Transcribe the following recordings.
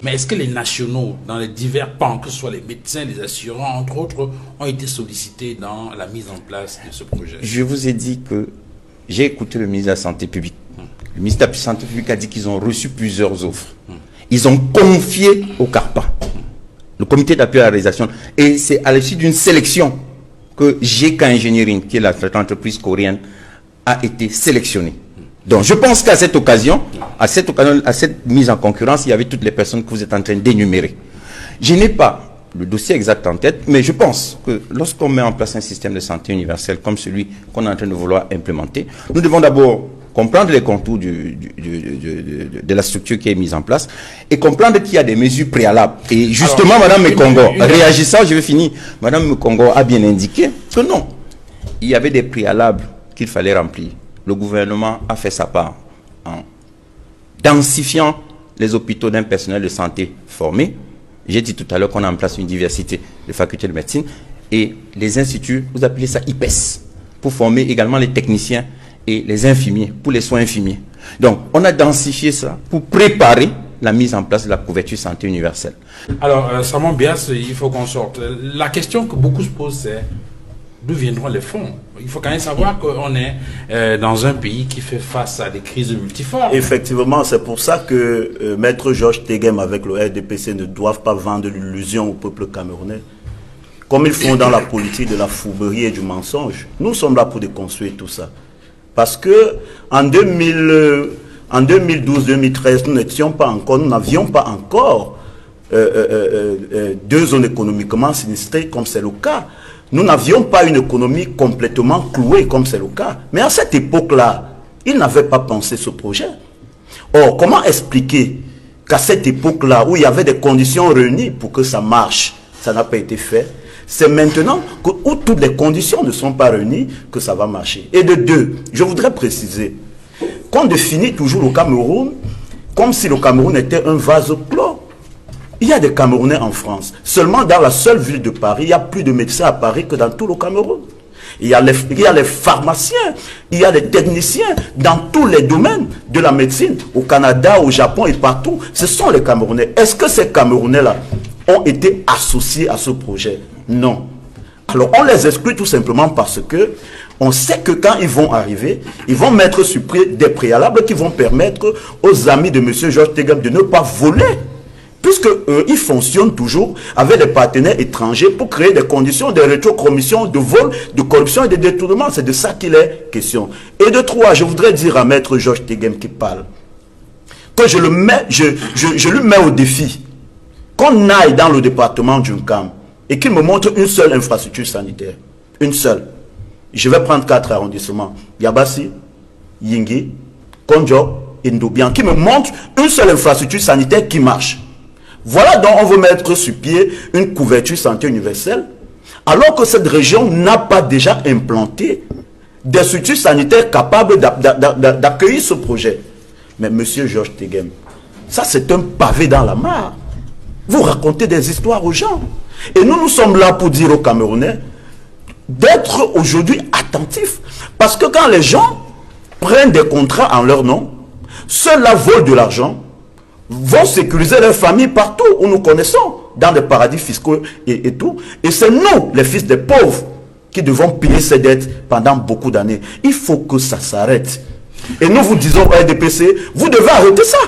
Mais est-ce que les nationaux, dans les divers pans, que ce soit les médecins, les assurants, entre autres, ont été sollicités dans la mise en place de ce projet? Je vous ai dit que j'ai écouté le ministre de la Santé publique. Le ministre de la Santé publique a dit qu'ils ont reçu plusieurs offres. Ils ont confié au CARPA, le comité d'appui à la réalisation. Et c'est à l'issue d'une sélection que GK Engineering, qui est l'entreprise coréenne, a été sélectionnée. Donc je pense qu'à cette occasion, à cette mise en concurrence, il y avait toutes les personnes que vous êtes en train d'énumérer. Je n'ai pas le dossier exact en tête, mais je pense que lorsqu'on met en place un système de santé universel comme celui qu'on est en train de vouloir implémenter, nous devons d'abord comprendre les contours de la structure qui est mise en place et comprendre qu'il y a des mesures préalables. Et justement, alors, Mme Mekongo, réagissant, je vais finir, Mme Mekongo a bien indiqué que non, il y avait des préalables qu'il fallait remplir. Le gouvernement a fait sa part en densifiant les hôpitaux d'un personnel de santé formé. J'ai dit tout à l'heure qu'on a en place une diversité de facultés de médecine et les instituts, vous appelez ça IPES, pour former également les techniciens et les infirmiers, pour les soins infirmiers. Donc, on a densifié ça pour préparer la mise en place de la couverture santé universelle. Alors, Samon Bias, il faut qu'on sorte. La question que beaucoup se posent, c'est d'où viendront les fonds? Il faut quand même savoir qu'on est dans un pays qui fait face à des crises multiformes. Effectivement, c'est pour ça que Maître Georges Tegem avec le RDPC ne doivent pas vendre l'illusion au peuple camerounais. Comme ils font dans la politique de la fourberie et du mensonge. Nous sommes là pour déconstruire tout ça. Parce que en 2012-2013, nous n'avions pas encore deux zones économiquement sinistrées comme c'est le cas. Nous n'avions pas une économie complètement clouée comme c'est le cas. Mais à cette époque-là, ils n'avaient pas pensé ce projet. Or, comment expliquer qu'à cette époque-là, où il y avait des conditions réunies pour que ça marche, ça n'a pas été fait? C'est maintenant où toutes les conditions ne sont pas réunies que ça va marcher. Et de deux, je voudrais préciser qu'on définit toujours le Cameroun comme si le Cameroun était un vase clos. Il y a des Camerounais en France. Seulement dans la seule ville de Paris, il y a plus de médecins à Paris que dans tout le Cameroun. Il y a les pharmaciens, il y a les techniciens dans tous les domaines de la médecine, au Canada, au Japon et partout. Ce sont les Camerounais. Est-ce que ces Camerounais-là ont été associés à ce projet? Non. Alors on les exclut tout simplement parce que on sait que quand ils vont arriver, ils vont mettre sur pied des préalables qui vont permettre aux amis de M. Georges Tegem de ne pas voler. Puisque ils fonctionnent toujours avec des partenaires étrangers pour créer des conditions de rétrocommission, de vol, de corruption et de détournement. C'est de ça qu'il est question. Et de trois, je voudrais dire à Maître Georges Tegem qui parle, que je lui mets au défi, qu'on aille dans le département d'Unkam et qu'il me montre une seule infrastructure sanitaire. Une seule. Je vais prendre 4 arrondissements. Yabassi, Yingi, Konjo et Ndobian, qui me montre une seule infrastructure sanitaire qui marche. Voilà donc on veut mettre sur pied une couverture santé universelle, alors que cette région n'a pas déjà implanté des structures sanitaires capables d'accueillir ce projet. Mais monsieur Georges Tegem, ça c'est un pavé dans la mare. Vous racontez des histoires aux gens. Et nous sommes là pour dire aux Camerounais d'être aujourd'hui attentifs. Parce que quand les gens prennent des contrats en leur nom, ceux-là volent de l'argent, vont sécuriser leur famille partout où nous connaissons, dans des paradis fiscaux et tout. Et c'est nous, les fils des pauvres, qui devons payer ces dettes pendant beaucoup d'années. Il faut que ça s'arrête. Et nous vous disons au RDPC, vous devez arrêter ça.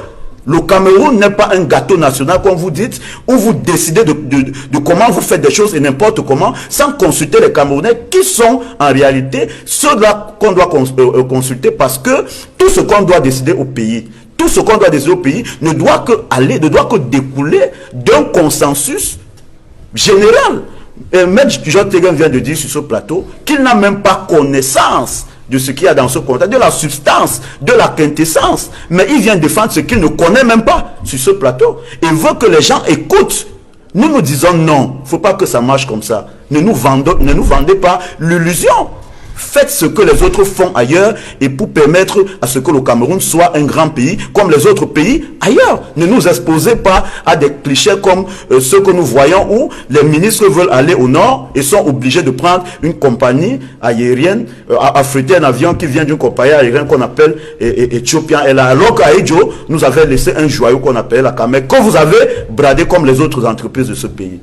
Le Cameroun n'est pas un gâteau national, comme vous dites, où vous décidez de comment vous faites des choses et n'importe comment, sans consulter les Camerounais, qui sont en réalité ceux-là qu'on doit consulter, parce que tout ce qu'on doit décider au pays, tout ce qu'on doit décider au pays ne doit que découler d'un consensus général. Maître Georges Tegem vient de dire sur ce plateau qu'il n'a même pas connaissance de ce qu'il y a dans ce contrat, de la substance, de la quintessence. Mais il vient défendre ce qu'il ne connaît même pas sur ce plateau. Il veut que les gens écoutent. Nous nous disons non, il ne faut pas que ça marche comme ça. Ne nous vendez pas l'illusion. Faites ce que les autres font ailleurs et pour permettre à ce que le Cameroun soit un grand pays comme les autres pays ailleurs. Ne nous exposez pas à des clichés comme ceux que nous voyons où les ministres veulent aller au nord et sont obligés de prendre une compagnie aérienne, affréter un avion qui vient d'une compagnie aérienne qu'on appelle Ethiopian Airlines. Alors qu'à Edjo, nous avait laissé un joyau qu'on appelle la Camet, que vous avez bradé comme les autres entreprises de ce pays.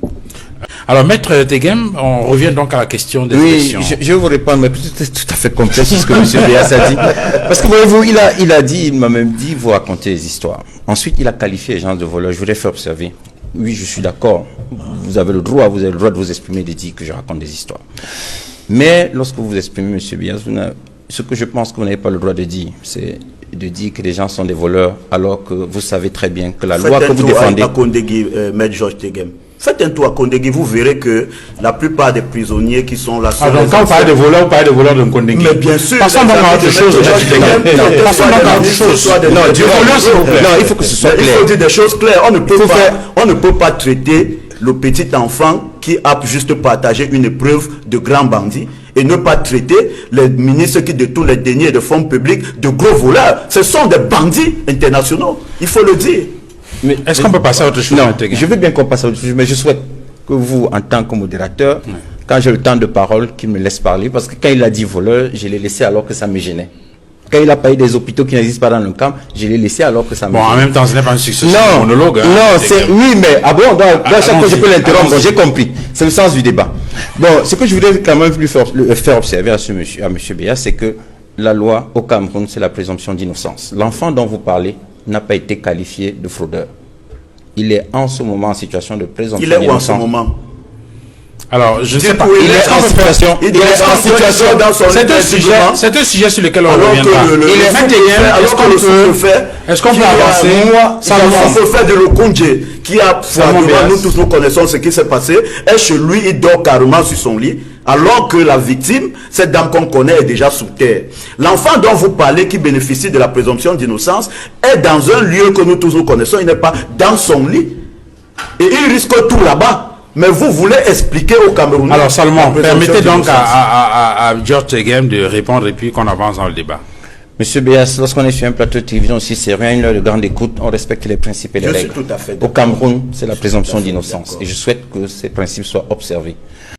Alors, Maître Tegem, on revient donc à la question des élections. Oui, je vais vous répondre, mais c'est tout à fait complet sur ce que M. Béas a dit. Parce que voyez-vous, il m'a même dit, vous racontez des histoires. Ensuite, il a qualifié les gens de voleurs. Je voudrais faire observer. Oui, je suis d'accord. Vous avez le droit de vous exprimer, de dire que je raconte des histoires. Mais lorsque vous exprimez, M. Béas, ce que je pense que vous n'avez pas le droit de dire, c'est de dire que les gens sont des voleurs, alors que vous savez très bien que la loi que vous défendez... Maître Georges Tegem. Faites un tour à Kondegui, vous verrez que la plupart des prisonniers qui sont là... Alors, quand vous parlez de voleurs, vous parlez de voleurs de Kondegui. Mais bien sûr... Passons donc à autre chose. Passons donc à autre chose. Non, du voleur, s'il vous plaît. Non, il faut que ce soit clair. Il faut dire des choses claires. On ne peut pas traiter le petit enfant qui a juste partagé une épreuve de grand bandit et ne pas traiter les ministres qui détournent les deniers de fonds publics de gros voleurs. Ce sont des bandits internationaux. Il faut le dire. Est-ce qu'on peut passer à autre chose? Non, je veux bien qu'on passe à autre chose, mais je souhaite que vous, en tant que modérateur, quand j'ai le temps de parole, qu'il me laisse parler, parce que quand il a dit voleur, je l'ai laissé alors que ça me gênait. Quand il a parlé des hôpitaux qui n'existent pas dans le camp, je l'ai laissé alors que ça me gênait. Bon, en même temps, ce n'est pas un succès monologue. Non, oui, mais dans chaque fois je peux l'interrompre, j'ai compris. C'est le sens du débat. Bon, ce que je voudrais quand même faire observer à M. Béas, c'est que la loi au Cameroun, c'est la présomption d'innocence. L'enfant dont vous parlez n'a pas été qualifié de fraudeur. Il est en ce moment en situation de présomption d'innocence. Il est où en ce moment? Alors, je ne sais pas. Il est en situation. C'est un sujet sur lequel on reviendra. Est-ce qu'on peut avancer? On peut faire de l'Okonje qui a, nous tous nous connaissons ce qui s'est passé, et chez lui, il dort carrément sur son lit, alors que la victime, cette dame qu'on connaît, est déjà sous terre. L'enfant dont vous parlez, qui bénéficie de la présomption d'innocence, est dans un lieu que nous tous nous connaissons, il n'est pas dans son lit. Et il risque tout là-bas. Mais vous voulez expliquer aux Camerounais... Alors, Salomon, permettez donc à Georges Tegem de répondre et puis qu'on avance dans le débat. Monsieur Béas, lorsqu'on est sur un plateau de télévision aussi sérieux, une heure de grande écoute, on respecte les principes et les règles. Je suis tout à fait au Cameroun, c'est la présomption d'innocence. Et je souhaite que ces principes soient observés.